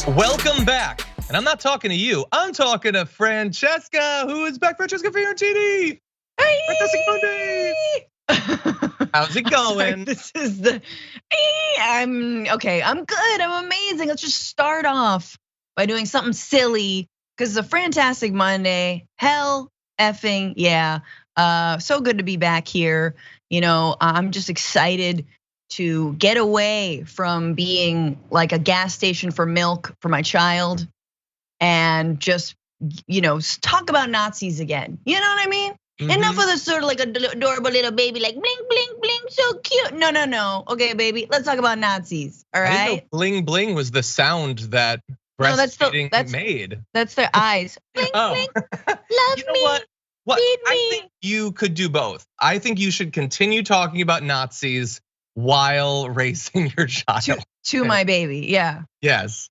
Welcome back. And I'm not talking to you. I'm talking to Francesca, who is back. Francesca Fiorentini. Hey. How's it going? This is the. I'm okay. I'm good. I'm amazing. Let's just start off by doing something silly because it's a fantastic Monday. Hell effing yeah. So good to be back here. You know, I'm just excited to get away from being like a gas station for milk for my child and just, you know, talk about Nazis again. You know what I mean? Mm-hmm. Enough of the sort of like adorable little baby, like bling, bling, bling, so cute. No. Okay, baby, let's talk about Nazis, all right? I didn't know bling, bling was the sound that breastfeeding made. That's their eyes. Bling, bling, love you know me, what? feed me. I think you could do both. I think you should continue talking about Nazis while raising your child. To my baby, yeah. Yes,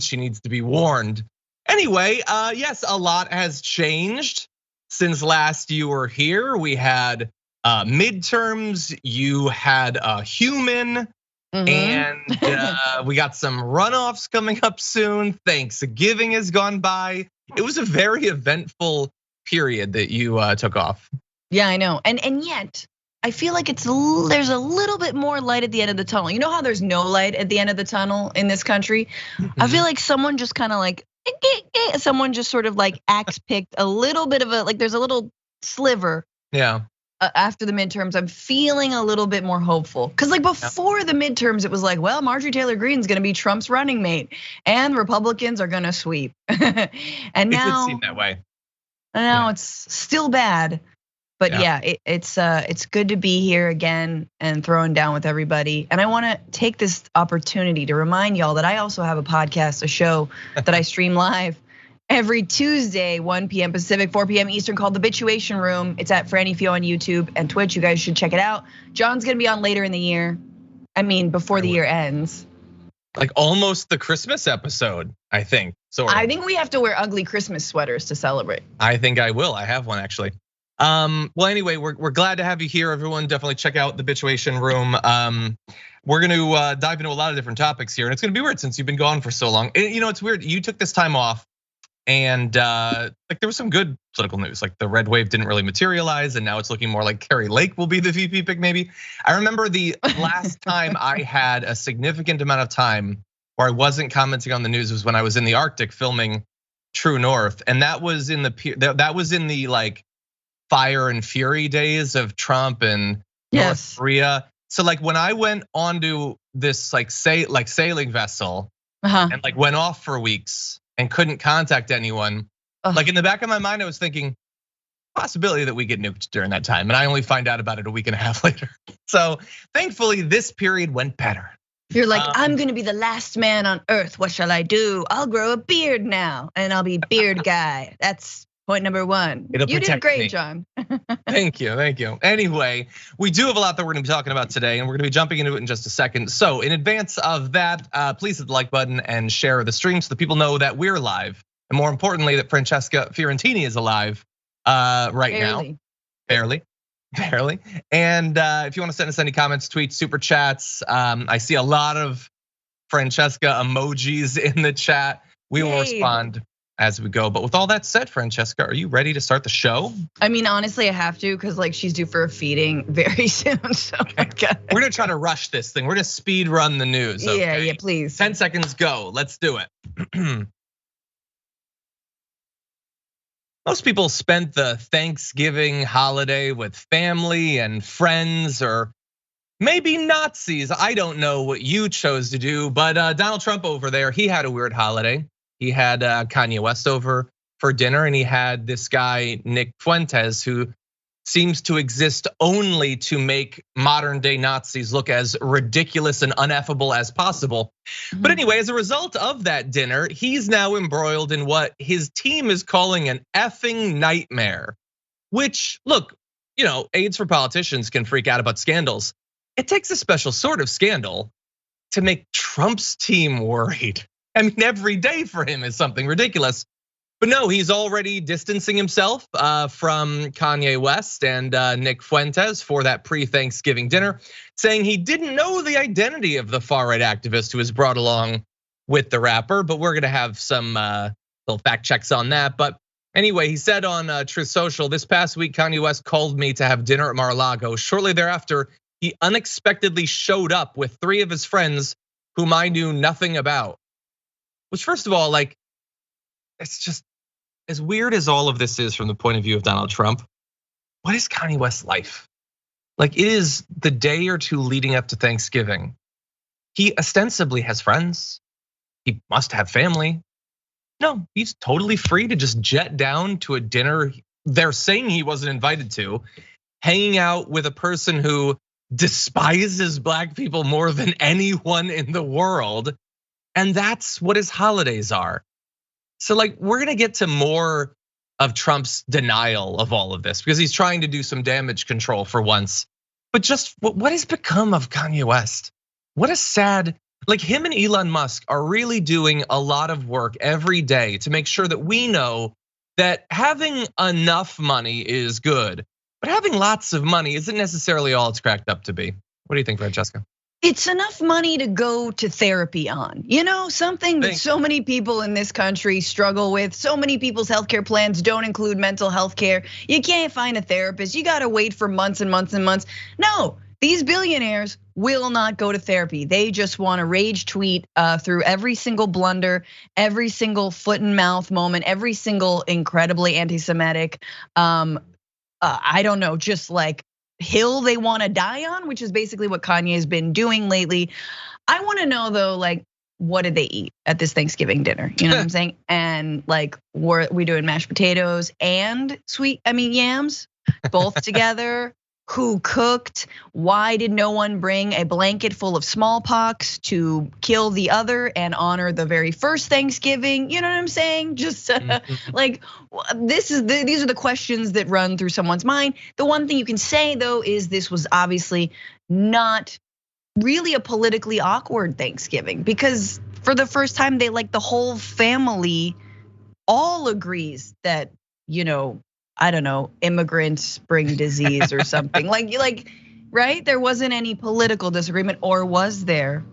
she needs to be warned. Anyway, yes, a lot has changed since last you were here. We had midterms, you had a human, and we got some runoffs coming up soon. Thanksgiving has gone by. It was a very eventful period that you took off. Yeah, I know, and yet, I feel like there's a little bit more light at the end of the tunnel. You know how there's no light at the end of the tunnel in this country? I feel like someone just kind of like, someone just sort of like axe picked a little bit of like there's a little sliver. Yeah. After the midterms, I'm feeling a little bit more hopeful. Cause like before the midterms, it was like, well, Marjorie Taylor Greene's gonna be Trump's running mate and Republicans are gonna sweep. And now it seemed that way. Now it's still bad. But yeah, it's good to be here again and throwing down with everybody. And I want to take this opportunity to remind y'all that I also have a podcast, a show that I stream live every Tuesday, 1 p.m. Pacific, 4 p.m. Eastern, called The Bituation Room. It's at Franny Fio on YouTube and Twitch. You guys should check it out. John's gonna be on later in the year. I mean, before the year ends. Like almost the Christmas episode, I think. I think we have to wear ugly Christmas sweaters to celebrate. I think I will. I have one actually. Well, anyway, we're glad to have you here, everyone. Definitely check out the Bituation Room. We're gonna dive into a lot of different topics here, and it's gonna be weird since you've been gone for so long. You know, it's weird. You took this time off, and like there was some good political news. Like the red wave didn't really materialize, and now it's looking more like Carrie Lake will be the VP pick. Maybe. I remember the last time I had a significant amount of time where I wasn't commenting on the news was when I was in the Arctic filming True North, and that was in the like fire and fury days of Trump and North Korea. So like when I went onto this like sailing vessel and like went off for weeks and couldn't contact anyone, like in the back of my mind I was thinking possibility that we get nuked during that time, and I only find out about it a week and a half later. So thankfully this period went better. You're like, I'm gonna be the last man on earth. What shall I do? I'll grow a beard now and I'll be beard guy. That's point number one. You did great, John. Thank you. Anyway, we do have a lot that we're gonna be talking about today, and we're gonna be jumping into it in just a second. So in advance of that, please hit the like button and share the stream so that people know that we're live. And more importantly, that Francesca Fiorentini is alive right now. Barely. And if you wanna send us any comments, tweets, super chats, I see a lot of Francesca emojis in the chat. We will respond as we go. But with all that said, Francesca, are you ready to start the show? I mean, honestly, I have to because like she's due for a feeding very soon. So we're gonna try to rush this thing. We're gonna speed run the news. Okay? Yeah, please. 10 seconds, go. Let's do it. Most people spent the Thanksgiving holiday with family and friends, or maybe Nazis. I don't know what you chose to do, but Donald Trump over there, he had a weird holiday. He had Kanye West over for dinner, and he had this guy, Nick Fuentes, who seems to exist only to make modern day Nazis look as ridiculous and ineffable as possible. But anyway, as a result of that dinner, he's now embroiled in what his team is calling an effing nightmare. Which, look, you know, aides for politicians can freak out about scandals. It takes a special sort of scandal to make Trump's team worried. I mean, every day for him is something ridiculous. But no, he's already distancing himself from Kanye West and Nick Fuentes for that pre-Thanksgiving dinner, saying he didn't know the identity of the far-right activist who was brought along with the rapper, but we're gonna have some little fact checks on that. But anyway, he said on Truth Social, this past week, Kanye West called me to have dinner at Mar-a-Lago. Shortly thereafter, he unexpectedly showed up with 3 of his friends whom I knew nothing about. Which, first of all, like, it's just as weird as all of this is from the point of view of Donald Trump. What is Kanye West's life? Like, it is the day or two leading up to Thanksgiving. He ostensibly has friends. He must have family. No, he's totally free to just jet down to a dinner they're saying he wasn't invited to, hanging out with a person who despises black people more than anyone in the world. And that's what his holidays are. So like, we're gonna get to more of Trump's denial of all of this because he's trying to do some damage control for once. But just what has become of Kanye West? What a sad, like him and Elon Musk are really doing a lot of work every day to make sure that we know that having enough money is good, but having lots of money isn't necessarily all it's cracked up to be. What do you think, Francesca? It's enough money to go to therapy on, something that so many people in this country struggle with. So many people's healthcare plans don't include mental health care. You can't find a therapist. You gotta wait for months and months and months. No, these billionaires will not go to therapy. They just want to rage tweet through every single blunder, every single foot and mouth moment, every single incredibly anti-Semitic, I don't know, just like hill they want to die on, which is basically what Kanye has been doing lately. I want to know though, like, what did they eat at this Thanksgiving dinner? You know what I'm saying? And like, were we doing mashed potatoes and yams, both together? Who cooked? Why did no one bring a blanket full of smallpox to kill the other and honor the very first Thanksgiving? You know what I'm saying? Just like these are the questions that run through someone's mind. The one thing you can say though is this was obviously not really a politically awkward Thanksgiving because for the first time the whole family all agrees that, I don't know, immigrants bring disease or something. like, right? There wasn't any political disagreement, or was there?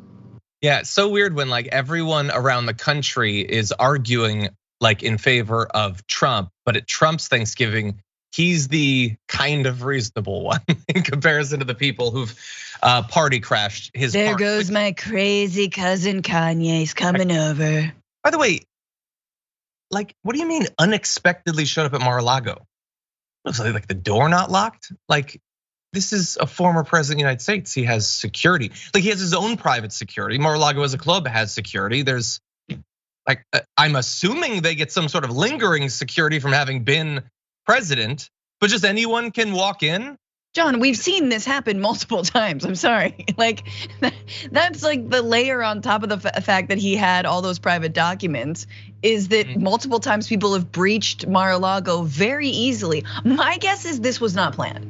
Yeah, it's so weird when like everyone around the country is arguing like in favor of Trump, but at Trump's Thanksgiving, he's the kind of reasonable one in comparison to the people who've party crashed his There party. Goes my crazy cousin Kanye's coming over. By the way, like, what do you mean unexpectedly showed up at Mar-a-Lago? Looks like the door not locked. Like, this is a former president of the United States. He has security. Like, he has his own private security. Mar-a-Lago as a club has security. There's like, I'm assuming they get some sort of lingering security from having been president, but just anyone can walk in. John, we've seen this happen multiple times. I'm sorry. Like, that's like the layer on top of the fact that he had all those private documents is that multiple times people have breached Mar-a-Lago very easily. My guess is this was not planned.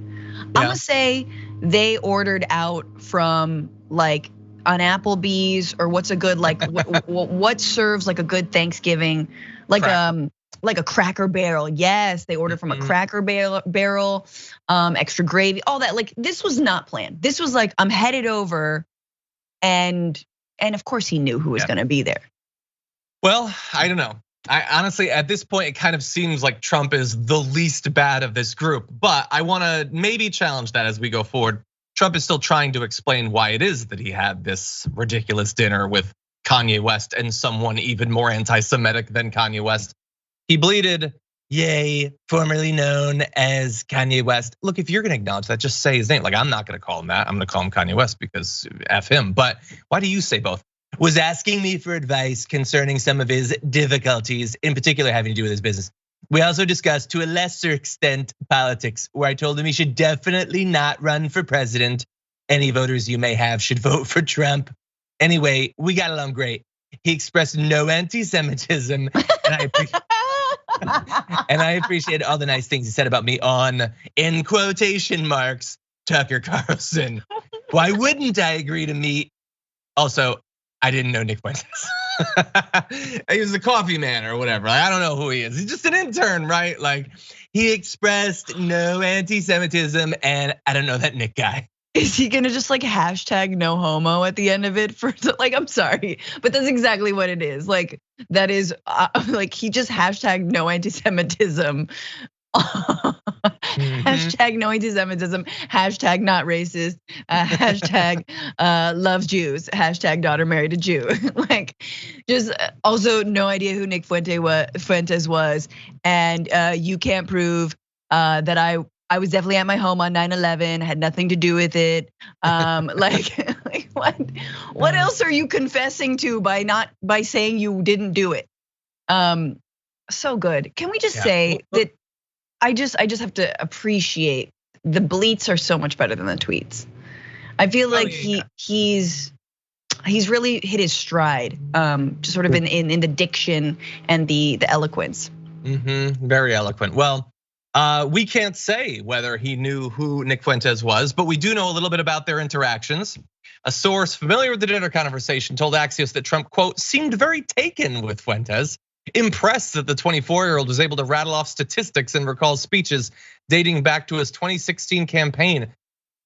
I'm gonna say they ordered out from like an Applebee's or what's a good, like what serves like a good Thanksgiving, like a Cracker Barrel. Yes, they ordered from a Cracker Barrel, extra gravy, all that. Like, this was not planned. This was like, I'm headed over, and of course he knew who was gonna be there. Well, I don't know. I honestly, at this point, it kind of seems like Trump is the least bad of this group, but I wanna maybe challenge that as we go forward. Trump is still trying to explain why it is that he had this ridiculous dinner with Kanye West and someone even more anti-Semitic than Kanye West. He bleated, "Yay, formerly known as Kanye West." Look, if you're gonna acknowledge that, just say his name. Like, I'm not gonna call him that. I'm gonna call him Kanye West because F him. But why do you say both? Was asking me for advice concerning some of his difficulties, in particular having to do with his business. We also discussed, to a lesser extent, politics, where I told him he should definitely not run for president. Any voters you may have should vote for Trump. Anyway, we got along great. He expressed no anti-Semitism, and I appreciate all the nice things he said about me on, in quotation marks, Tucker Carlson. Why wouldn't I agree to meet? Also, I didn't know Nick Fuentes. He was the coffee man or whatever. I don't know who he is. He's just an intern, right? Like, he expressed no anti-Semitism, and I don't know that Nick guy. Is he gonna just like hashtag no homo at the end of it for like, I'm sorry, but that's exactly what it is. Like that is like he just hashtag no anti-Semitism. Hashtag no anti-Semitism, hashtag not racist, hashtag loves Jews, hashtag daughter married a Jew. Like just also no idea who Nick Fuentes was. And you can't prove that I was definitely at my home on 9/11, had nothing to do with it. Like what else are you confessing to by saying you didn't do it? So good. Can we just say that I just have to appreciate the bleats are so much better than the tweets. I feel like he's really hit his stride, just sort of in the diction and the eloquence. Very eloquent. Well, we can't say whether he knew who Nick Fuentes was, but we do know a little bit about their interactions. A source familiar with the dinner conversation told Axios that Trump, quote, seemed very taken with Fuentes, impressed that the 24-year-old was able to rattle off statistics and recall speeches dating back to his 2016 campaign.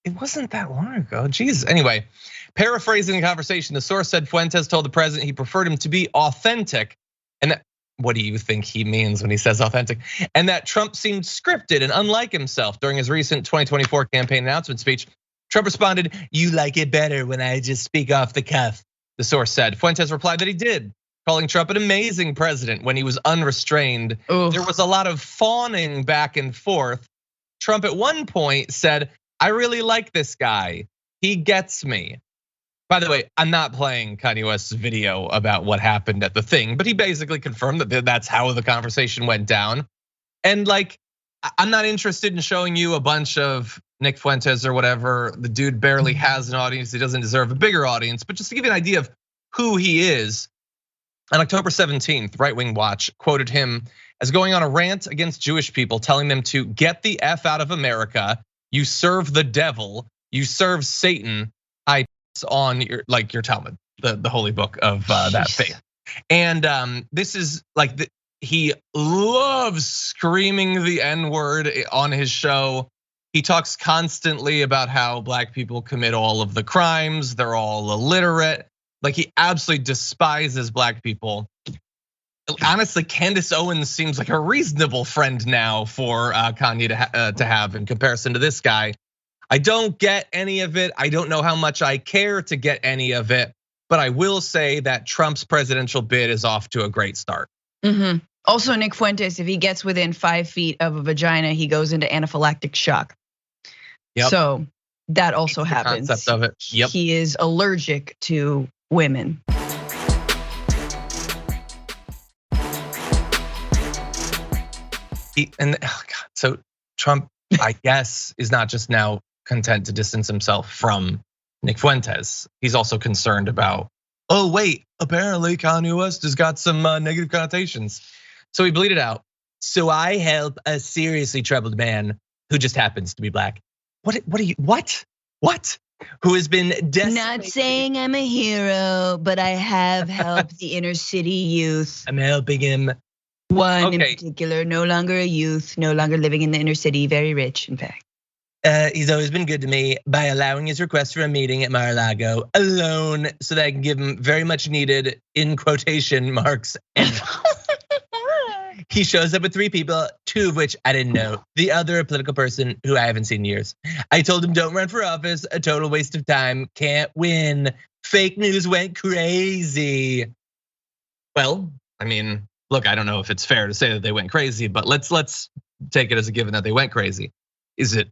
It wasn't that long ago, geez. Anyway, paraphrasing the conversation, the source said Fuentes told the president he preferred him to be authentic. And what do you think he means when he says authentic? And that Trump seemed scripted and unlike himself during his recent 2024 campaign announcement speech. Trump responded, "You like it better when I just speak off the cuff," the source said. Fuentes replied that he did, calling Trump an amazing president when he was unrestrained. Oof. There was a lot of fawning back and forth. Trump at one point said, "I really like this guy. He gets me." By the way, I'm not playing Kanye West's video about what happened at the thing, but he basically confirmed that that's how the conversation went down. And like, I'm not interested in showing you a bunch of Nick Fuentes or whatever. The dude barely has an audience. He doesn't deserve a bigger audience. But just to give you an idea of who he is, on October 17th, Right Wing Watch quoted him as going on a rant against Jewish people, telling them to get the F out of America. You serve the devil. You serve Satan. I on your Talmud, the holy book of that faith. And this is like he loves screaming the N-word on his show. He talks constantly about how black people commit all of the crimes. They're all illiterate. Like he absolutely despises black people. Honestly, Candace Owens seems like a reasonable friend now for Kanye to have in comparison to this guy. I don't get any of it. I don't know how much I care to get any of it, but I will say that Trump's presidential bid is off to a great start. Also, Nick Fuentes, if he gets within 5 feet of a vagina, he goes into anaphylactic shock. Yep. So that also happens. Concept of it. Yep. He is allergic to women. So Trump, I guess, is not just now content to distance himself from Nick Fuentes. He's also concerned about, oh wait, apparently Kanye West has got some negative connotations. So he bleated out, "So I help a seriously troubled man who just happens to be black." What? Who has been Not saying I'm a hero, but I have helped the inner city youth. I'm helping him. One in particular, no longer a youth, no longer living in the inner city, very rich, in fact. He's always been good to me by allowing his request for a meeting at Mar-a-Lago alone so that I can give him very much needed, in quotation marks. He shows up with 3 people, 2 of which I didn't know. The other, a political person who I haven't seen in years. I told him don't run for office, a total waste of time, can't win. Fake news went crazy. Well, I mean, look, I don't know if it's fair to say that they went crazy, but let's take it as a given that they went crazy. Is it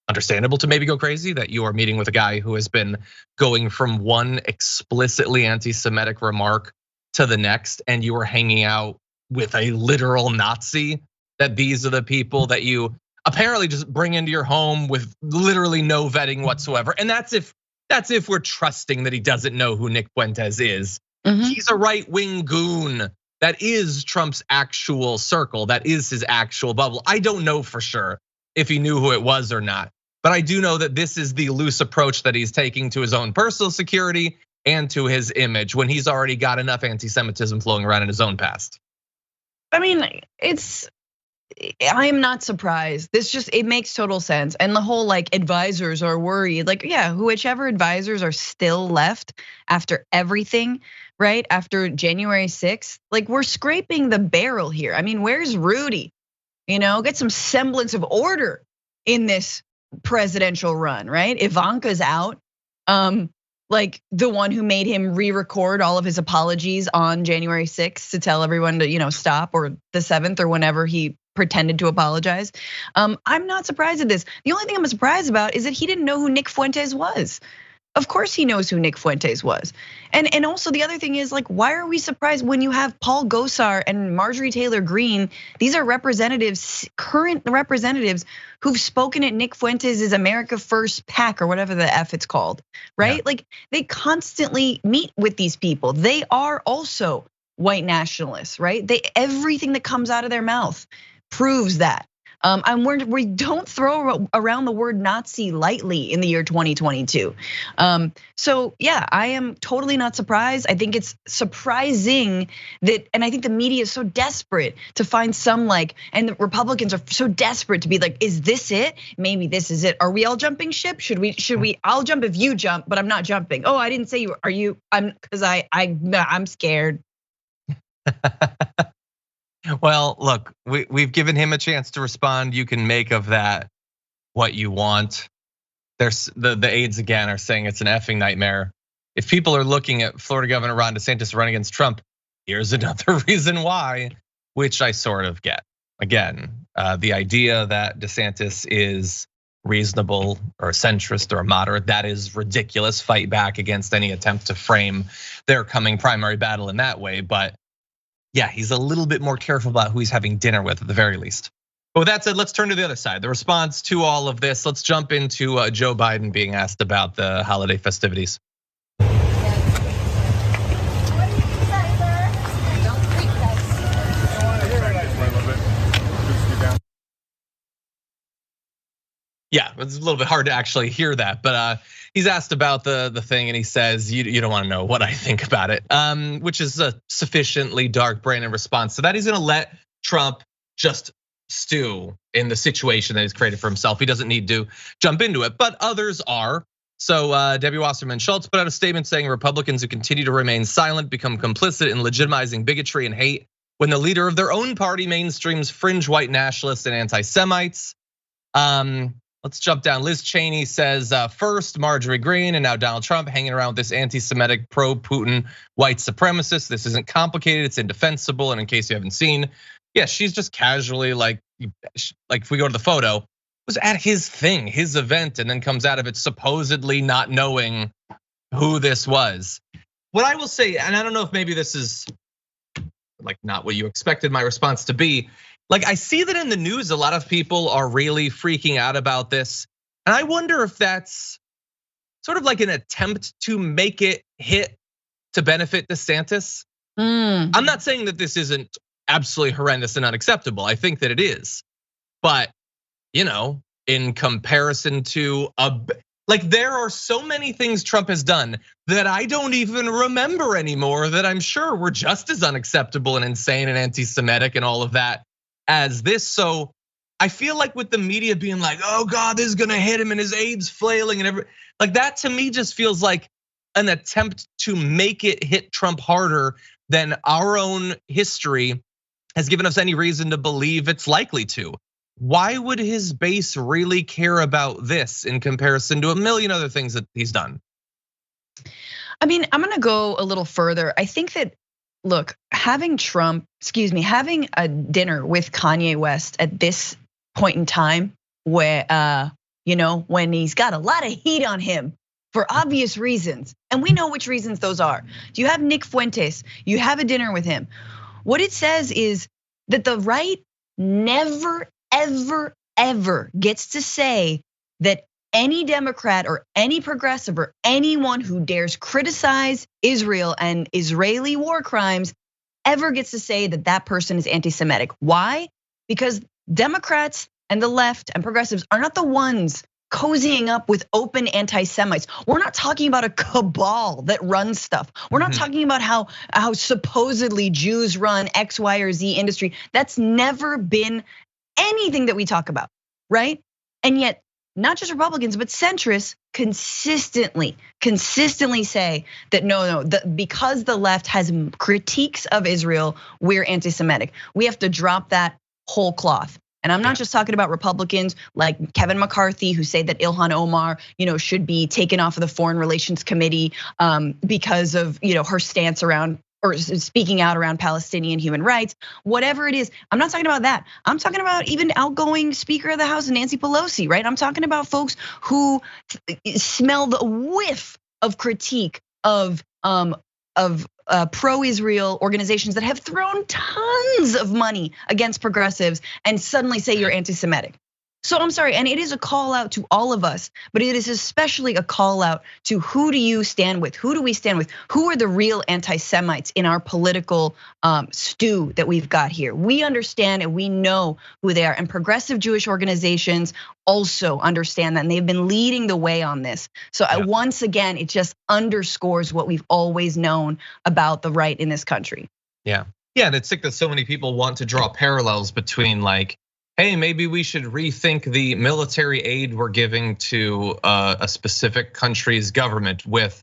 understandable to maybe go crazy that you are meeting with a guy who has been going from one explicitly anti-Semitic remark to the next, and you are hanging out with a literal Nazi? That these are the people that you apparently just bring into your home with literally no vetting whatsoever. And that's if we're trusting that he doesn't know who Nick Fuentes is. He's a right-wing goon. That is Trump's actual circle. That is his actual bubble. I don't know for sure if he knew who it was or not, but I do know that this is the loose approach that he's taking to his own personal security and to his image when he's already got enough anti-Semitism flowing around in his own past. I mean, it's I am not surprised. It makes total sense. And the whole like advisors are worried, like, yeah, whichever advisors are still left after everything, right? After January 6th, like we're scraping the barrel here. I mean, where's Rudy? Get some semblance of order in this presidential run, right? Ivanka's out. Like the one who made him re-record all of his apologies on January 6th to tell everyone to, stop, or the 7th or whenever he pretended to apologize. I'm not surprised at this. The only thing I'm surprised about is that he didn't know who Nick Fuentes was. Of course he knows who Nick Fuentes was. And also the other thing is, like, why are we surprised when you have Paul Gosar and Marjorie Taylor Greene? These are representatives, current representatives who've spoken at Nick Fuentes' America First PAC or whatever the F it's called, right? Yeah. Like they constantly meet with these people. They are also white nationalists, right? Everything that comes out of their mouth proves that. We don't throw around the word Nazi lightly in the year 2022. So yeah, I am totally not surprised. I think it's surprising that, and I think the media is so desperate to find some and the Republicans are so desperate to be like, is this it? Maybe this is it. Are we all jumping ship? Should we? I'll jump if you jump, but I'm not jumping. Oh, I didn't say you. Are you? Because I'm scared. Well, look, we've given him a chance to respond. You can make of that what you want. There's the aides again are saying it's an effing nightmare. If people are looking at Florida Governor Ron DeSantis run against Trump, here's another reason why, which I sort of get. Again, the idea that DeSantis is reasonable or centrist or moderate, that is ridiculous. Fight back against any attempt to frame their coming primary battle in that way, but yeah, he's a little bit more careful about who he's having dinner with at the very least. But with that said, let's turn to the other side. The response to all of this, let's jump into Joe Biden being asked about the holiday festivities. Yeah, it's a little bit hard to actually hear that, but he's asked about the thing and he says, you don't wanna know what I think about it, which is a sufficiently dark brain in response to that. He's gonna let Trump just stew in the situation that he's created for himself. He doesn't need to jump into it, but others are. So Debbie Wasserman Schultz put out a statement saying Republicans who continue to remain silent become complicit in legitimizing bigotry and hate when the leader of their own party mainstreams fringe white nationalists and anti-Semites. Let's jump down. Liz Cheney says first Marjorie Greene and now Donald Trump hanging around with this anti-Semitic pro-Putin white supremacist. This isn't complicated, it's indefensible. And in case you haven't seen, yeah, she's just casually like if we go to the photo, was at his thing, his event, and then comes out of it supposedly not knowing who this was. What I will say, and I don't know if maybe this is like not what you expected my response to be. Like I see that in the news, a lot of people are really freaking out about this. And I wonder if that's sort of like an attempt to make it hit to benefit DeSantis. I'm not saying that this isn't absolutely horrendous and unacceptable. I think that it is. But, in comparison to there are so many things Trump has done that I don't even remember anymore that I'm sure were just as unacceptable and insane and anti-Semitic and all of that as this. So I feel like with the media being like, oh God, this is gonna hit him and his aides flailing and everything, like that to me just feels like an attempt to make it hit Trump harder than our own history has given us any reason to believe it's likely to. Why would his base really care about this in comparison to a million other things that he's done? I mean, I'm gonna go a little further. I think that, look, having a dinner with Kanye West at this point in time where, when he's got a lot of heat on him for obvious reasons, and we know which reasons those are. You have Nick Fuentes, you have a dinner with him. What it says is that the right never, ever, ever gets to say that any Democrat or any progressive or anyone who dares criticize Israel and Israeli war crimes ever gets to say that that person is anti-Semitic. Why? Because Democrats and the left and progressives are not the ones cozying up with open anti-Semites. We're not talking about a cabal that runs stuff. We're not talking about how supposedly Jews run X, Y, or Z industry. That's never been anything that we talk about, right? And yet, not just Republicans, but centrists consistently say that no, because the left has critiques of Israel, we're anti-Semitic. We have to drop that whole cloth. And I'm not just talking about Republicans like Kevin McCarthy, who say that Ilhan Omar, should be taken off of the Foreign Relations Committee because of her stance around or speaking out around Palestinian human rights, whatever it is. I'm not talking about that. I'm talking about even outgoing Speaker of the House, Nancy Pelosi, right? I'm talking about folks who smell the whiff of critique of pro-Israel organizations that have thrown tons of money against progressives and suddenly say you're anti-Semitic. So I'm sorry, and it is a call out to all of us, but it is especially a call out to who do you stand with? Who do we stand with? Who are the real anti-Semites in our political stew that we've got here? We understand and we know who they are, and progressive Jewish organizations also understand that, and they've been leading the way on this. So once again, it just underscores what we've always known about the right in this country. Yeah, and it's sick that so many people want to draw parallels between like, hey, maybe we should rethink the military aid we're giving to a specific country's government with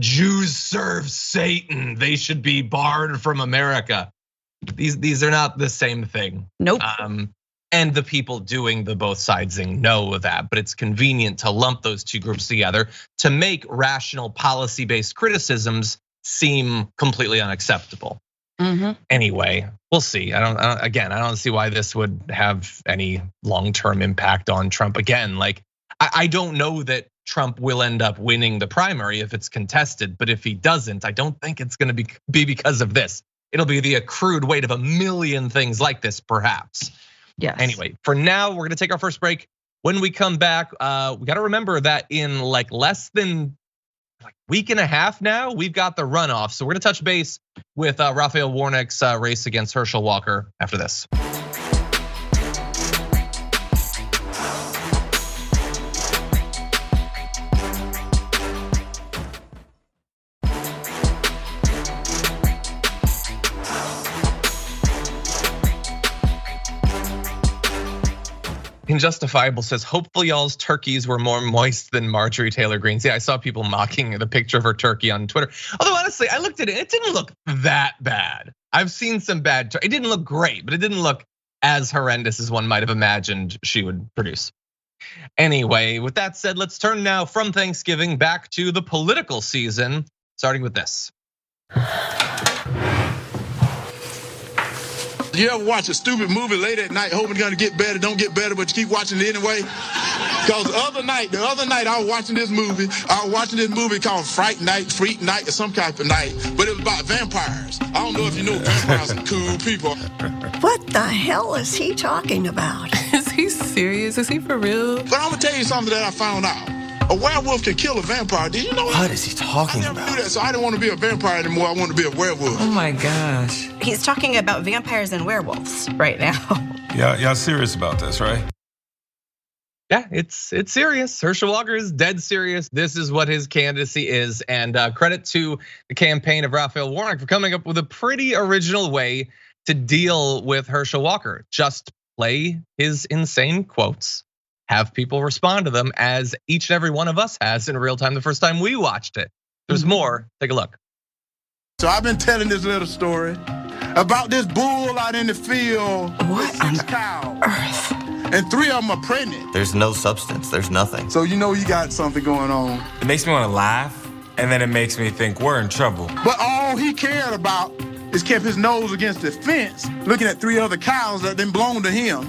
Jews serve Satan. They should be barred from America. These are not the same thing. Nope. And the people doing the both sidesing know that, but it's convenient to lump those two groups together to make rational policy-based criticisms seem completely unacceptable. Anyway, we'll see. I don't see why this would have any long-term impact on Trump. Again, like I don't know that Trump will end up winning the primary if it's contested, but if he doesn't, I don't think it's gonna be because of this. It'll be the accrued weight of a million things like this, perhaps. Yes. Anyway, for now, we're gonna take our first break. When we come back, we gotta remember that in like less than week and a half now, we've got the runoff. So we're gonna touch base with Raphael Warnock's race against Herschel Walker after this. Injustifiable says, hopefully y'all's turkeys were more moist than Marjorie Taylor Greene's. Yeah, I saw people mocking the picture of her turkey on Twitter. Although honestly, I looked at it, it didn't look that bad. I've seen some bad, it didn't look great, but it didn't look as horrendous as one might have imagined she would produce. Anyway, with that said, let's turn now from Thanksgiving back to the political season, starting with this. You ever watch a stupid movie late at night, hoping it's gonna get better, don't get better, but you keep watching it anyway? Because the other night I was watching this movie. I was watching this movie called Freak Night, or some type of night, but it was about vampires. I don't know if you know vampires are cool people. What the hell is he talking about? Is he serious? Is he for real? But I'm gonna tell you something that I found out. A werewolf can kill a vampire. Did you know that? What is he talking about? I never knew that, so I didn't want to be a vampire anymore. I want to be a werewolf. Oh my gosh. He's talking about vampires and werewolves right now. Y'all serious about this, right? Yeah, it's serious. Herschel Walker is dead serious. This is what his candidacy is. And credit to the campaign of Raphael Warnock for coming up with a pretty original way to deal with Herschel Walker. Just play his insane quotes, have people respond to them as each and every one of us has in real time the first time we watched it. There's more, take a look. So I've been telling this little story about this bull out in the field with 6 cows. Earth. And 3 of them are pregnant. There's no substance, there's nothing. So you know you got something going on. It makes me want to laugh, and then it makes me think we're in trouble. But all he cared about is kept his nose against the fence, looking at 3 other cows that didn't belong to him.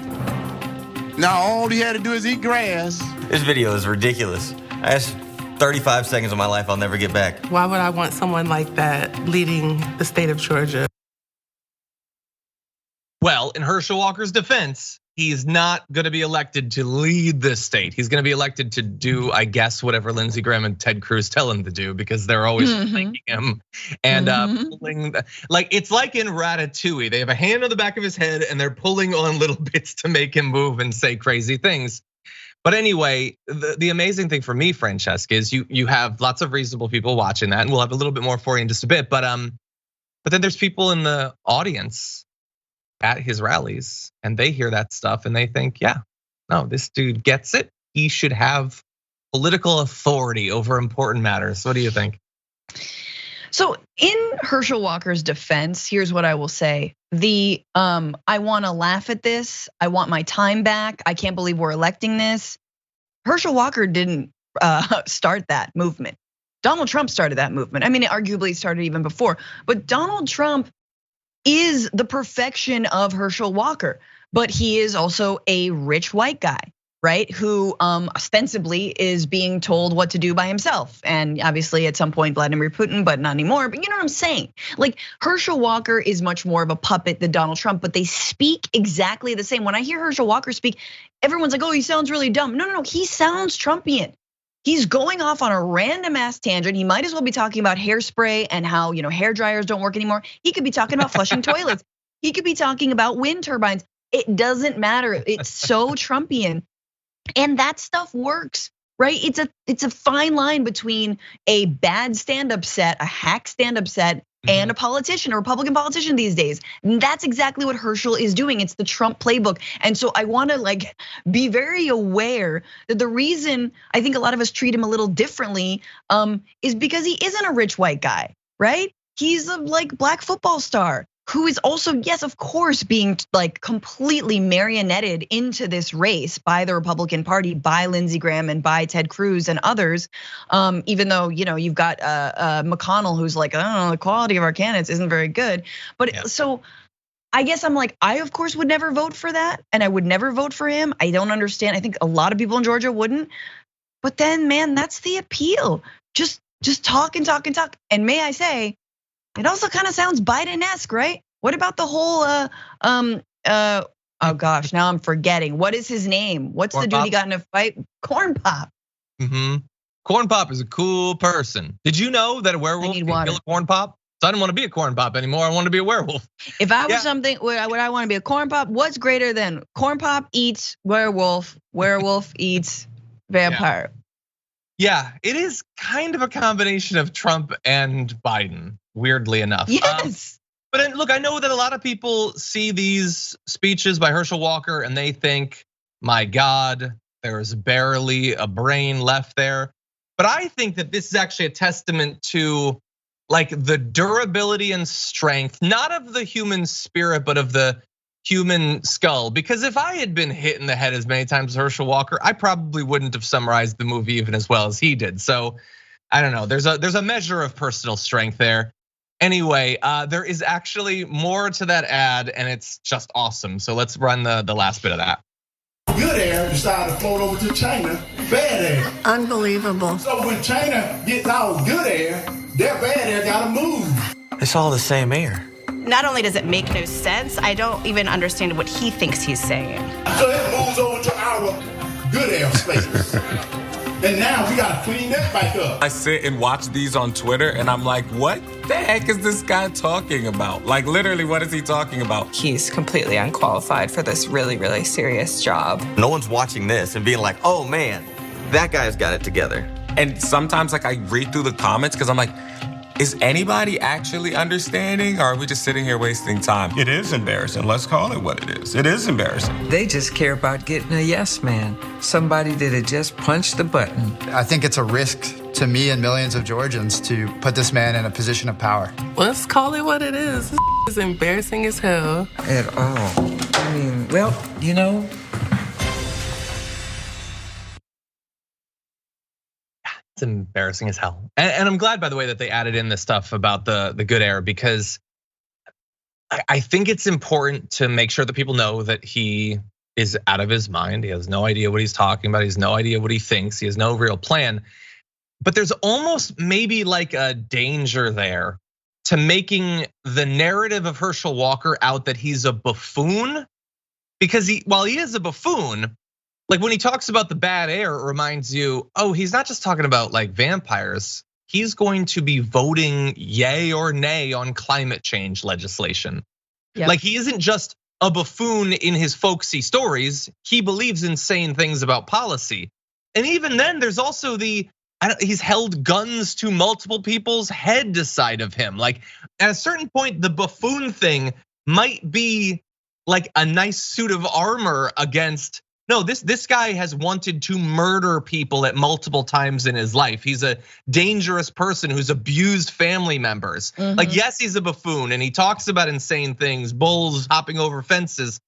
Now all he had to do is eat grass. This video is ridiculous. That's 35 seconds of my life I'll never get back. Why would I want someone like that leading the state of Georgia? Well, in Herschel Walker's defense, he's not gonna be elected to lead this state. He's gonna be elected to do, I guess, whatever Lindsey Graham and Ted Cruz tell him to do, because they're always thanking him and pulling. Like it's like in Ratatouille, they have a hand on the back of his head and they're pulling on little bits to make him move and say crazy things. But anyway, the amazing thing for me, Francesca, is you have lots of reasonable people watching that, and we'll have a little bit more for you in just a bit. But then there's people in the audience at his rallies and they hear that stuff and they think, yeah, no, this dude gets it. He should have political authority over important matters. What do you think? So in Herschel Walker's defense, here's what I will say. I want to laugh at this. I want my time back. I can't believe we're electing this. Herschel Walker didn't start that movement. Donald Trump started that movement. I mean, it arguably started even before, but Donald Trump is the perfection of Herschel Walker, but he is also a rich white guy, right? Who ostensibly is being told what to do by himself. And obviously at some point Vladimir Putin, but not anymore. But you know what I'm saying? Like Herschel Walker is much more of a puppet than Donald Trump, but they speak exactly the same. When I hear Herschel Walker speak, everyone's like, oh, he sounds really dumb. No, he sounds Trumpian. He's going off on a random ass tangent. He might as well be talking about hairspray and how, hair dryers don't work anymore. He could be talking about flushing toilets. He could be talking about wind turbines. It doesn't matter. It's so Trumpian. And that stuff works, right? It's a fine line between a bad stand-up set, a hack stand-up set, and a politician, a Republican politician these days. And that's exactly what Herschel is doing. It's the Trump playbook. And so I want to be very aware that the reason I think a lot of us treat him a little differently is because he isn't a rich white guy, right? He's a black football star who is also, yes, of course, being completely marionetted into this race by the Republican Party, by Lindsey Graham and by Ted Cruz and others. Even though, you've got McConnell who's like, I don't know, the quality of our candidates isn't very good. But so I guess I'm like, I of course would never vote for that. And I would never vote for him. I don't understand. I think a lot of people in Georgia wouldn't. But then, man, that's the appeal. Just talk and talk and talk. And may I say, it also kind of sounds Biden-esque, right? What about the whole, oh gosh, now I'm forgetting. What is his name? What's the dude he got in a fight? Corn Pop. Corn Pop is a cool person. Did you know that a werewolf can kill a corn pop? So I didn't want to be a corn pop anymore. I want to be a werewolf. If I was something, would I want to be a corn pop? What's greater than corn pop eats werewolf, werewolf eats vampire? Yeah, it is kind of a combination of Trump and Biden, weirdly enough. Yes. But look, I know that a lot of people see these speeches by Herschel Walker and they think, my God, there's barely a brain left there. But I think that this is actually a testament to the durability and strength, not of the human spirit, but of the human skull. Because if I had been hit in the head as many times as Herschel Walker, I probably wouldn't have summarized the movie even as well as he did. So I don't know, there's a measure of personal strength there. Anyway, there is actually more to that ad and it's just awesome. So let's run the last bit of that. Good air decided to float over to China, bad air. Unbelievable. So when China gets all good air, their bad air gotta move. It's all the same air. Not only does it make no sense, I don't even understand what he thinks he's saying. So it moves over to our good air spaces. And now we gotta clean that back up. I sit and watch these on Twitter and I'm like, what the heck is this guy talking about? Literally, what is he talking about? He's completely unqualified for this really, really serious job. No one's watching this and being like, oh man, that guy's got it together. And sometimes I read through the comments because I'm like, is anybody actually understanding, or are we just sitting here wasting time? It is embarrassing. Let's call it what it is. It is embarrassing. They just care about getting a yes man, somebody that had just punched the button. I think it's a risk to me and millions of Georgians to put this man in a position of power. Let's call it what it is. This is embarrassing as hell. At all. I mean, well, It's embarrassing as hell. And I'm glad, by the way, that they added in this stuff about the good air, because I think it's important to make sure that people know that he is out of his mind. He has no idea what he's talking about. He has no idea what he thinks. He has no real plan. But there's almost maybe a danger there to making the narrative of Herschel Walker out that he's a buffoon, because while he is a buffoon, when he talks about the bad air, it reminds you, oh, he's not just talking about vampires. He's going to be voting yay or nay on climate change legislation. Yep. He isn't just a buffoon in his folksy stories. He believes in saying things about policy. And even then, there's also he's held guns to multiple people's head side of him. At a certain point, the buffoon thing might be like a nice suit of armor against. No, this guy has wanted to murder people at multiple times in his life. He's a dangerous person who's abused family members. Like, yes, he's a buffoon and he talks about insane things, bulls hopping over fences.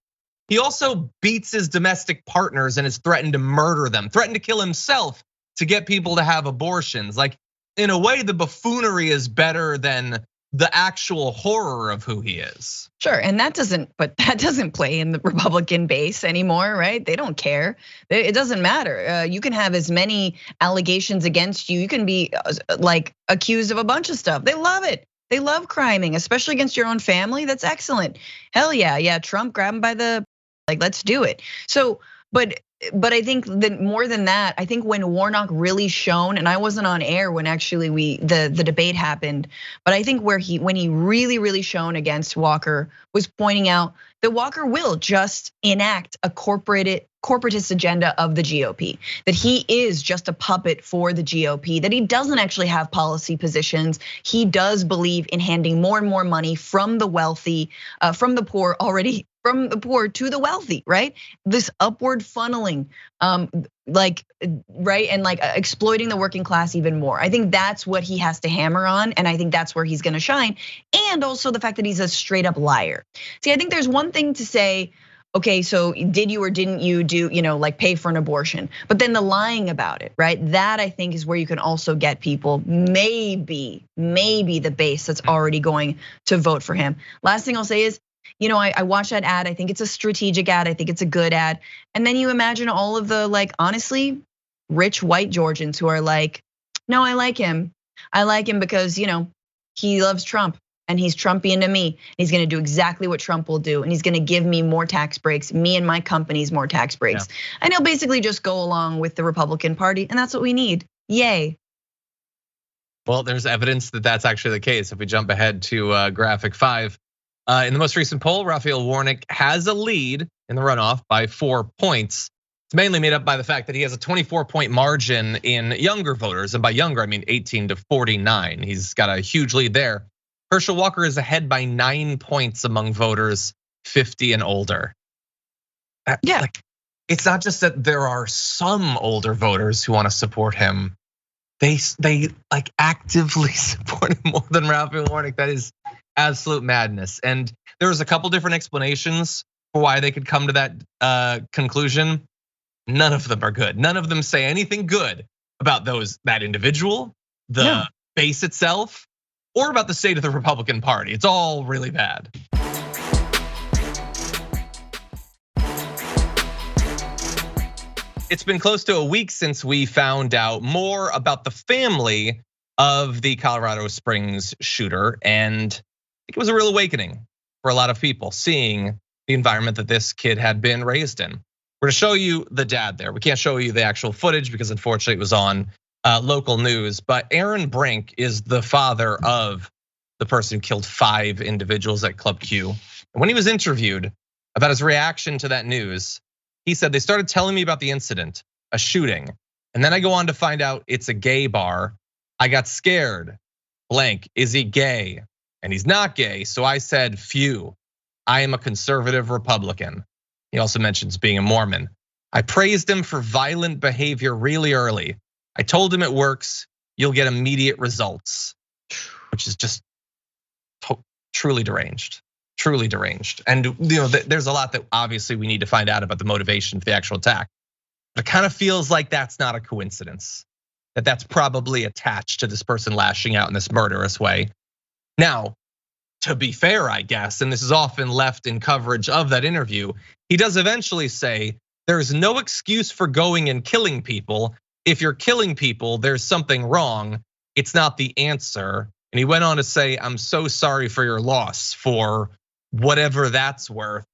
He also beats his domestic partners and has threatened to murder them, threatened to kill himself to get people to have abortions. Like, in a way, the buffoonery is better than the actual horror of who he is. Sure, and that doesn't play in the Republican base anymore, right? They don't care. It doesn't matter. You can have as many allegations against you. You can be like accused of a bunch of stuff. They love it. They love criming, especially against your own family. That's excellent. Hell yeah, Trump, grab him by the, like, let's do it. So, but I think that more than that, I think when Warnock really shone, and I wasn't on air when actually the debate happened, but I think when he really shone against Walker was pointing out that Walker will just enact a corporatist agenda of the GOP, that he is just a puppet for the GOP, that he doesn't actually have policy positions. He does believe in handing more and more money from the wealthy, from the poor already, from the poor to the wealthy, right? This upward funneling, right? And like exploiting the working class even more. I think that's what he has to hammer on, and I think that's where he's gonna shine. And also the fact that he's a straight up liar. See, I think there's one thing to say, okay, so did you or didn't you do, like pay for an abortion? But then the lying about it, right? That I think is where you can also get people, maybe the base that's already going to vote for him. Last thing I'll say is, I watched that ad. I think it's a strategic ad. I think it's a good ad. And then you imagine all of the, like, honestly, rich white Georgians who are like, no, I like him. I like him because, he loves Trump and he's Trumpian to me. He's gonna do exactly what Trump will do. And he's gonna give me more tax breaks, me and my companies more tax breaks. Yeah. And he'll basically just go along with the Republican Party. And that's what we need. Yay. Well, there's evidence that that's actually the case. If we jump ahead to graphic 5. In the most recent poll, Raphael Warnock has a lead in the runoff by 4 points. It's mainly made up by the fact that he has a 24-point margin in younger voters. And by younger, I mean 18 to 49. He's got a huge lead there. Herschel Walker is ahead by 9 points among voters 50 and older. Yeah. Like, it's not just that there are some older voters who want to support him. They like actively support him more than Raphael Warnock. That is absolute madness. And there was a couple different explanations for why they could come to that conclusion. None of them are good. None of them say anything good about that individual, the base itself, or about the state of the Republican Party. It's all really bad. It's been close to a week since we found out more about the family of the Colorado Springs shooter, and I think it was a real awakening for a lot of people seeing the environment that this kid had been raised in. We're gonna show you the dad there. We can't show you the actual footage because unfortunately it was on local news, but Aaron Brink is the father of the person who killed 5 individuals at Club Q. And when he was interviewed about his reaction to that news, he said, they started telling me about the incident, a shooting, and then I go on to find out it's a gay bar. I got scared, blank, is he gay? And he's not gay, so I said, phew, I am a conservative Republican. He also mentions being a Mormon. I praised him for violent behavior really early. I told him it works, you'll get immediate results, which is just truly deranged. Truly deranged. And there's a lot that obviously we need to find out about the motivation for the actual attack. But it kind of feels like that's not a coincidence, that that's probably attached to this person lashing out in this murderous way. Now, to be fair, I guess, and this is often left in coverage of that interview, he does eventually say, there's no excuse for going and killing people. If you're killing people, there's something wrong. It's not the answer. And he went on to say, I'm so sorry for your loss, for whatever that's worth.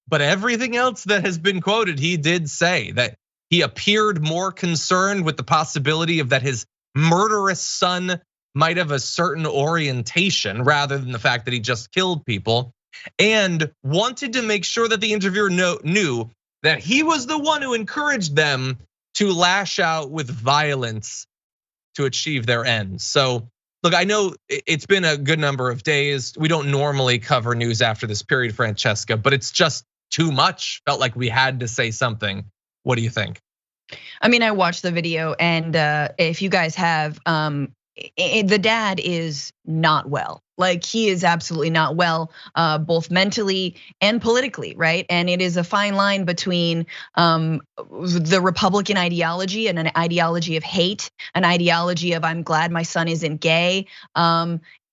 But everything else that has been quoted, he did say that he appeared more concerned with the possibility of that his murderous son might have a certain orientation rather than the fact that he just killed people, and wanted to make sure that the interviewer knew that he was the one who encouraged them to lash out with violence to achieve their ends. So Look, I know it's been a good number of days. We don't normally cover news after this period, Francesca, but it's just too much. Felt like we had to say something. What do you think? I mean, I watched the video, and if you guys have, the dad is not well. Like, he is absolutely not well, both mentally and politically, right? And it is a fine line between the Republican ideology and an ideology of hate, an ideology of I'm glad my son isn't gay,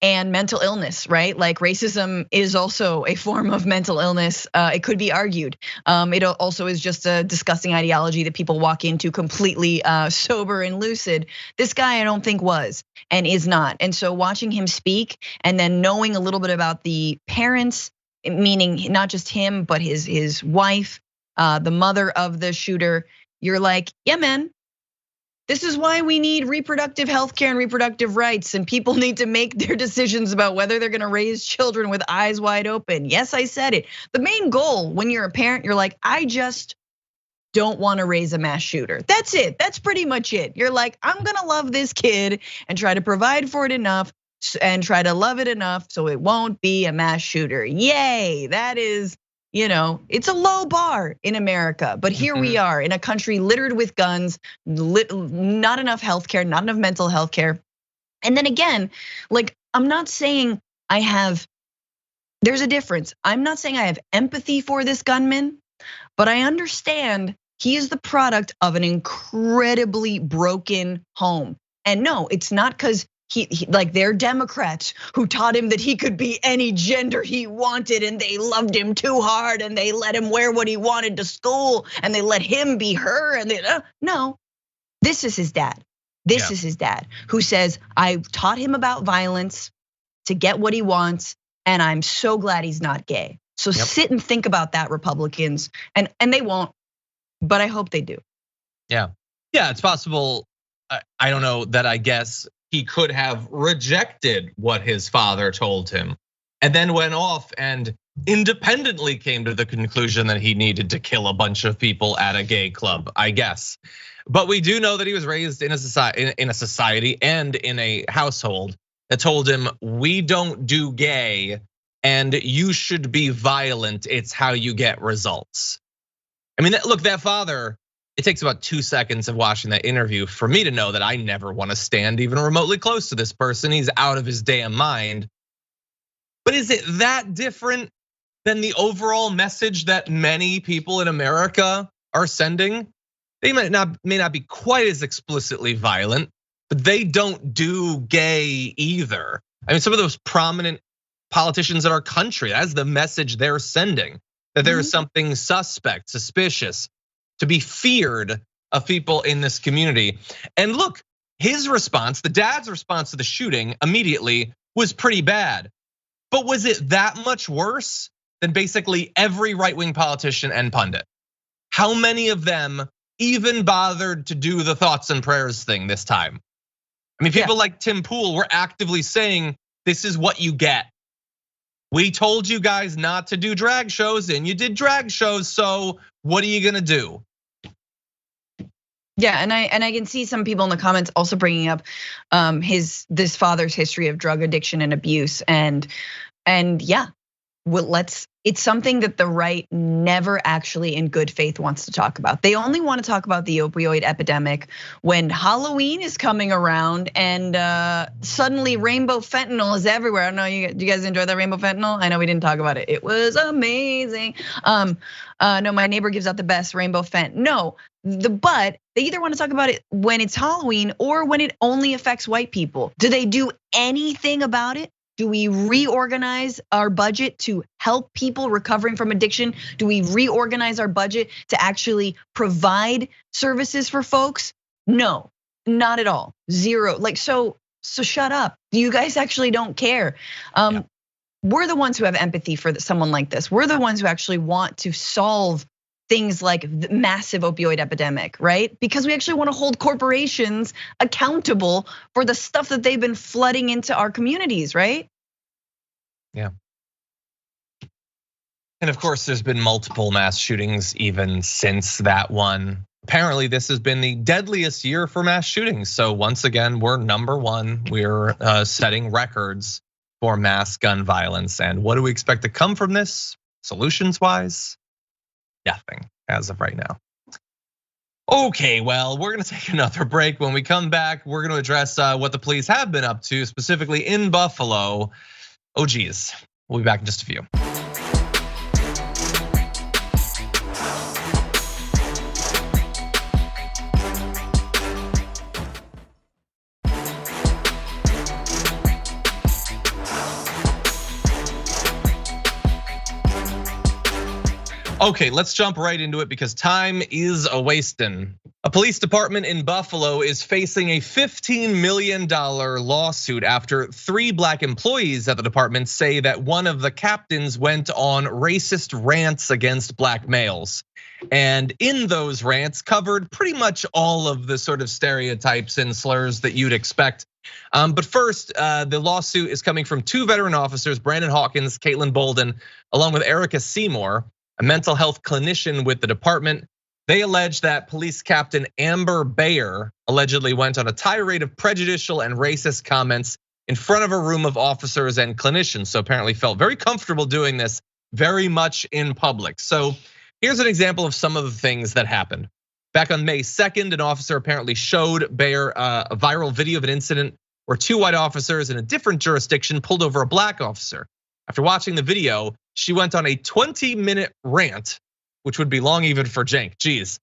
and mental illness, right? Like, racism is also a form of mental illness. It could be argued. It also is just a disgusting ideology that people walk into completely sober and lucid. This guy, I don't think was and is not. And so watching him speak and then knowing a little bit about the parents, meaning not just him, but his wife, the mother of the shooter, you're like, yeah, man. This is why we need reproductive health care and reproductive rights, and people need to make their decisions about whether they're gonna raise children with eyes wide open. Yes, I said it. The main goal when you're a parent, you're like, I just don't wanna raise a mass shooter. That's it, that's pretty much it. You're like, I'm gonna love this kid and try to provide for it enough and try to love it enough so it won't be a mass shooter. Yay, that is, it's a low bar in America, but here we are in a country littered with guns, not enough healthcare, not enough mental health care. And then again, like, I'm not saying there's a difference. I'm not saying I have empathy for this gunman, but I understand he is the product of an incredibly broken home. And no, it's not because like, they're Democrats who taught him that he could be any gender he wanted, and they loved him too hard, and they let him wear what he wanted to school, and they let him be her, and no, this is his dad. This is his dad who says, I taught him about violence to get what he wants, and I'm so glad he's not gay. So sit and think about that, Republicans, and they won't, but I hope they do. Yeah, it's possible. I don't know that I guess he could have rejected what his father told him and then went off and independently came to the conclusion that he needed to kill a bunch of people at a gay club, I guess. But we do know that he was raised in a society and in a household that told him, we don't do gay and you should be violent. It's how you get results. I mean, look, that father, it takes about 2 seconds of watching that interview for me to know that I never want to stand even remotely close to this person. He's out of his damn mind. But is it that different than the overall message that many people in America are sending? They may not be quite as explicitly violent, but they don't do gay either. I mean, some of those prominent politicians in our country, that's the message they're sending, that there is something suspect, suspicious, to be feared of people in this community. And look, his response, the dad's response to the shooting immediately was pretty bad. But was it that much worse than basically every right-wing politician and pundit? How many of them even bothered to do the thoughts and prayers thing this time? I mean, people like Tim Pool were actively saying, this is what you get. We told you guys not to do drag shows and you did drag shows, so what are you gonna do? Yeah, and I can see some people in the comments also bringing up this father's history of drug addiction and abuse, and yeah, it's something that the right never actually in good faith wants to talk about. They only want to talk about the opioid epidemic when Halloween is coming around and suddenly rainbow fentanyl is everywhere. I don't know, do you guys enjoy that rainbow fentanyl? I know we didn't talk about it. It was amazing. No, my neighbor gives out the best rainbow fent. No, but they either want to talk about it when it's Halloween or when it only affects white people. Do they do anything about it? Do we reorganize our budget to help people recovering from addiction? Do we reorganize our budget to actually provide services for folks? No, not at all. Zero. Like, so shut up. You guys actually don't care. We're the ones who have empathy for someone like this. We're the ones who actually want to solve things like the massive opioid epidemic, right? Because we actually want to hold corporations accountable for the stuff that they've been flooding into our communities, right? Yeah. And of course, there's been multiple mass shootings even since that one. apparently this has been the deadliest year for mass shootings. So once again, we're number one. We're setting records for mass gun violence. And what do we expect to come from this? Solutions wise, nothing as of right now. Okay, well, we're gonna take another break. When we come back, we're gonna address what the police have been up to, specifically in Buffalo. Oh geez, we'll be back in just a few. Okay, let's jump right into it because time is a-wasting. A police department in Buffalo is facing a $15 million lawsuit after 3 black employees at the department say that one of the captains went on racist rants against black males. And in those rants covered pretty much all of the sort of stereotypes and slurs that you'd expect. But first, the lawsuit is coming from 2 veteran officers, Brandon Hawkins, Caitlin Bolden, along with Erica Seymour, a mental health clinician with the department. They allege that police captain Amber Bayer allegedly went on a tirade of prejudicial and racist comments in front of a room of officers and clinicians. So apparently felt very comfortable doing this very much in public. So here's an example of some of the things that happened. Back on May 2nd, an officer apparently showed Bayer a viral video of an incident where 2 white officers in a different jurisdiction pulled over a black officer. After watching the video, she went on a 20-minute rant, which would be long even for Cenk. Geez.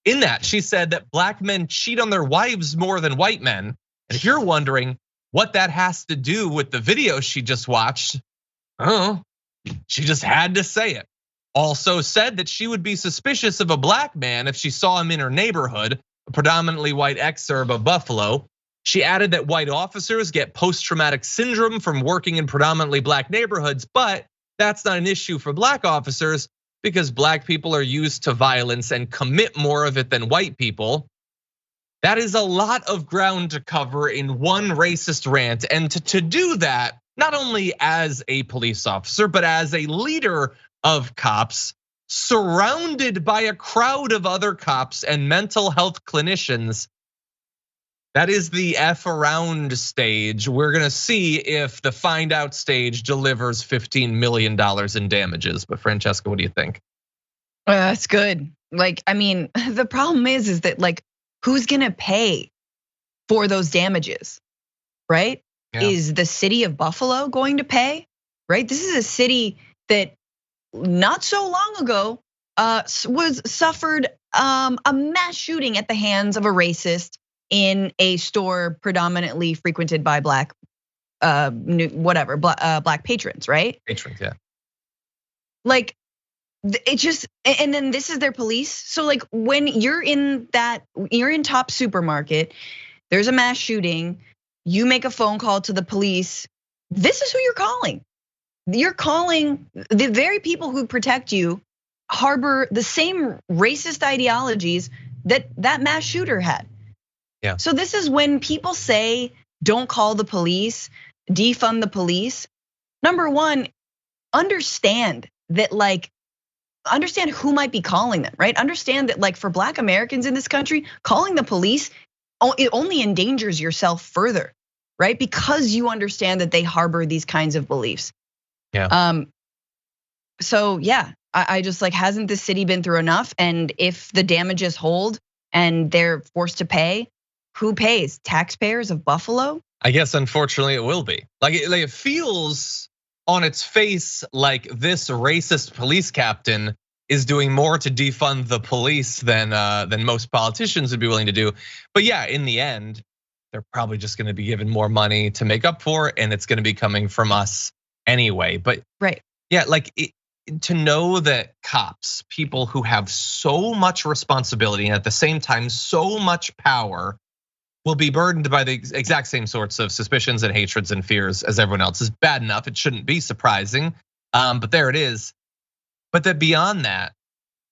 In that, she said that black men cheat on their wives more than white men. And if you're wondering what that has to do with the video she just watched, oh, she just had to say it. Also said that she would be suspicious of a black man if she saw him in her neighborhood, a predominantly white exurb of Buffalo. She added that white officers get post-traumatic syndrome from working in predominantly black neighborhoods, but that's not an issue for black officers because black people are used to violence and commit more of it than white people. That is a lot of ground to cover in one racist rant. And to do that, not only as a police officer, but as a leader of cops, surrounded by a crowd of other cops and mental health clinicians. That is the F around stage. We're gonna see if the find out stage delivers $15 million in damages. But Francesca, what do you think? That's good. Like, I mean, the problem is that like, who's gonna pay for those damages, right? Yeah. Is the city of Buffalo going to pay, right? This is a city that not so long ago suffered a mass shooting at the hands of a racist in a store predominantly frequented by black, black patrons, right? Patrons, yeah. Like, it just, and then this is their police. So like when you're in top supermarket, there's a mass shooting, you make a phone call to the police, this is who you're calling. You're calling the very people who protect you harbor the same racist ideologies that mass shooter had. Yeah. So this is when people say, don't call the police, defund the police. Number one, understand that understand who might be calling them, right? Understand that for black Americans in this country, calling the police, it only endangers yourself further, right? Because you understand that they harbor these kinds of beliefs. Yeah. So yeah, I just hasn't this city been through enough? And if the damages hold and they're forced to pay, who pays? Taxpayers of Buffalo? I guess unfortunately it will be. It feels on its face like this racist police captain is doing more to defund the police than most politicians would be willing to do. But yeah, in the end, they're probably just gonna be given more money to make up for it, and it's gonna be coming from us anyway. But right. Yeah, to know that cops, people who have so much responsibility and at the same time so much power, will be burdened by the exact same sorts of suspicions and hatreds and fears as everyone else is bad enough. It shouldn't be surprising, but there it is. But that beyond that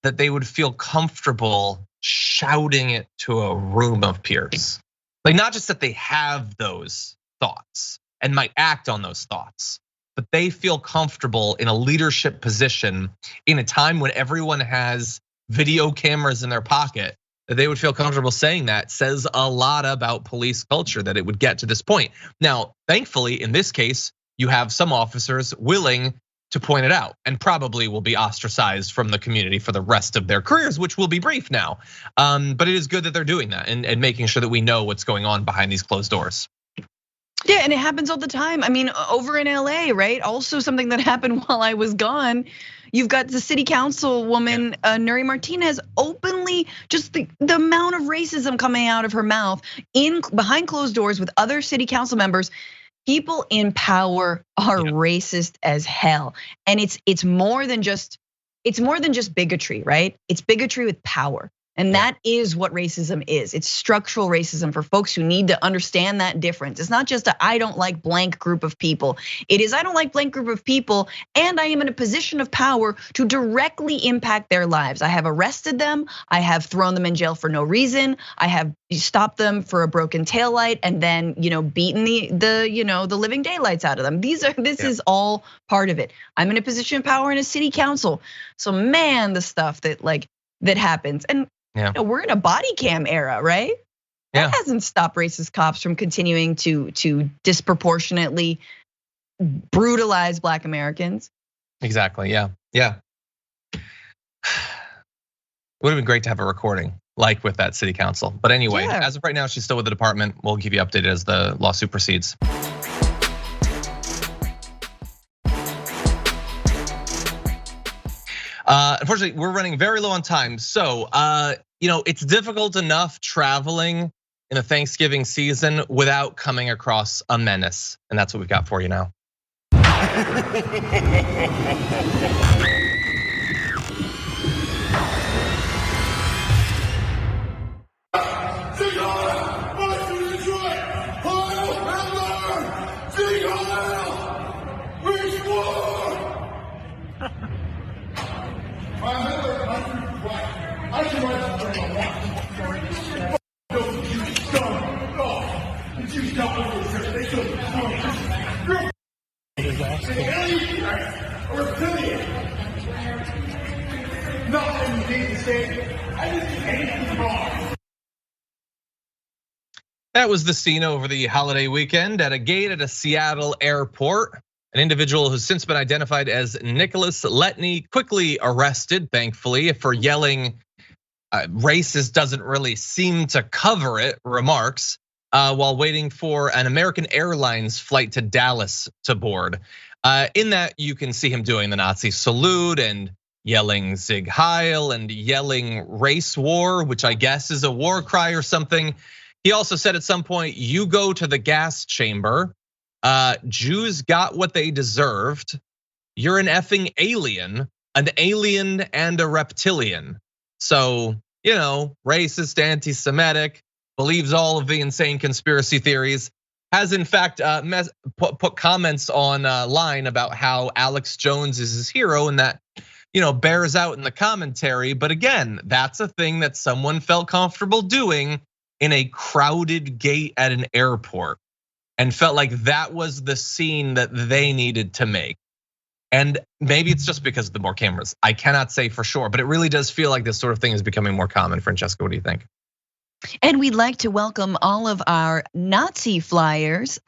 they would feel comfortable shouting it to a room of peers. Not just that they have those thoughts and might act on those thoughts, but they feel comfortable in a leadership position in a time when everyone has video cameras in their pocket that they would feel comfortable saying that says a lot about police culture, that it would get to this point. Now, thankfully, in this case, you have some officers willing to point it out and probably will be ostracized from the community for the rest of their careers, which will be brief now. But it is good that they're doing that and making sure that we know what's going on behind these closed doors. Yeah, and it happens all the time. I mean, over in LA, right? Also something that happened while I was gone. You've got the city councilwoman, Nuri Martinez, openly, just the amount of racism coming out of her mouth behind closed doors with other city council members. People in power are racist as hell. And it's more than just bigotry, right? It's bigotry with power. And that is what racism is. It's structural racism for folks who need to understand that difference. It's not just I don't like blank group of people. It is I don't like blank group of people and I am in a position of power to directly impact their lives. I have arrested them. I have thrown them in jail for no reason. I have stopped them for a broken taillight and then beaten the living daylights out of them. This is all part of it. I'm in a position of power in a city council. So man, the stuff that happens. And we're in a body cam era, right? That hasn't stopped racist cops from continuing to disproportionately brutalize Black Americans. Exactly, yeah. Would have been great to have a recording like with that city council. But anyway, as of right now, she's still with the department. We'll keep you updated as the lawsuit proceeds. Unfortunately, we're running very low on time. So, it's difficult enough traveling in the Thanksgiving season without coming across a menace. And that's what we've got for you now. That was the scene over the holiday weekend at a gate at a Seattle airport. An individual who's since been identified as Nicholas Letney, quickly arrested, thankfully, for yelling racist doesn't really seem to cover it remarks while waiting for an American Airlines flight to Dallas to board. In that, you can see him doing the Nazi salute and yelling Sieg Heil and yelling race war, which I guess is a war cry or something. He also said at some point, you go to the gas chamber. Jews got what they deserved. You're an effing alien and a reptilian. So, racist, anti-Semitic, believes all of the insane conspiracy theories, has in fact put comments online about how Alex Jones is his hero and that, bears out in the commentary. But again, that's a thing that someone felt comfortable doing in a crowded gate at an airport and felt like that was the scene that they needed to make. And maybe it's just because of the more cameras. I cannot say for sure, but it really does feel like this sort of thing is becoming more common. Francesca, what do you think? And we'd like to welcome all of our Nazi flyers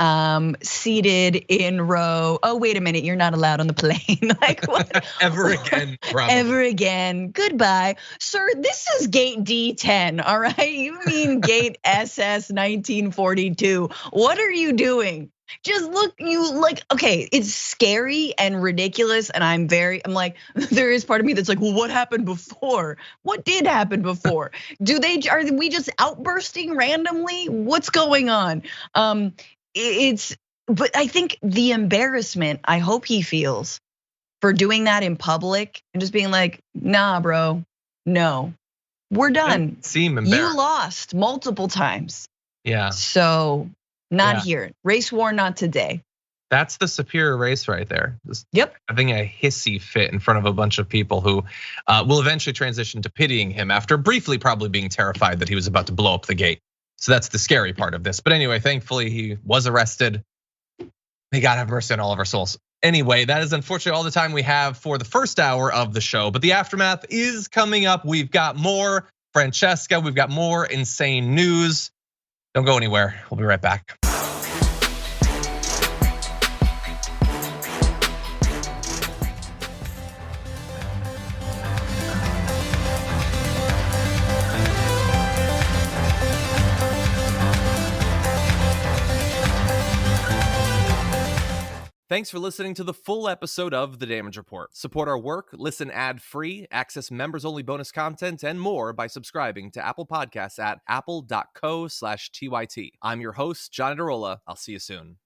seated in row. Oh, wait a minute, you're not allowed on the plane. Like what? Ever again, probably. Ever again, goodbye. Sir, this is gate D10, all right? You mean gate SS 1942. What are you doing? Just look, okay, it's scary and ridiculous. And I'm like, there is part of me that's like, well, what happened before? What did happen before? Are we just outbursting randomly? What's going on? But I think the embarrassment I hope he feels for doing that in public and just being like, nah, bro, no, we're done. Seem embarrassed. You lost multiple times. Yeah. So not here. Race war, not today. That's the superior race right there. Just yep. Having a hissy fit in front of a bunch of people who will eventually transition to pitying him after briefly probably being terrified that he was about to blow up the gate. So that's the scary part of this. But anyway, thankfully he was arrested. May God have mercy on all of our souls. Anyway, that is unfortunately all the time we have for the first hour of the show, but the aftermath is coming up. We've got more Francesca. We've got more insane news. Don't go anywhere. We'll be right back. Thanks for listening to the full episode of The Damage Report. Support our work, listen ad-free, access members-only bonus content, and more by subscribing to Apple Podcasts at apple.co/TYT. I'm your host, John Adarola. I'll see you soon.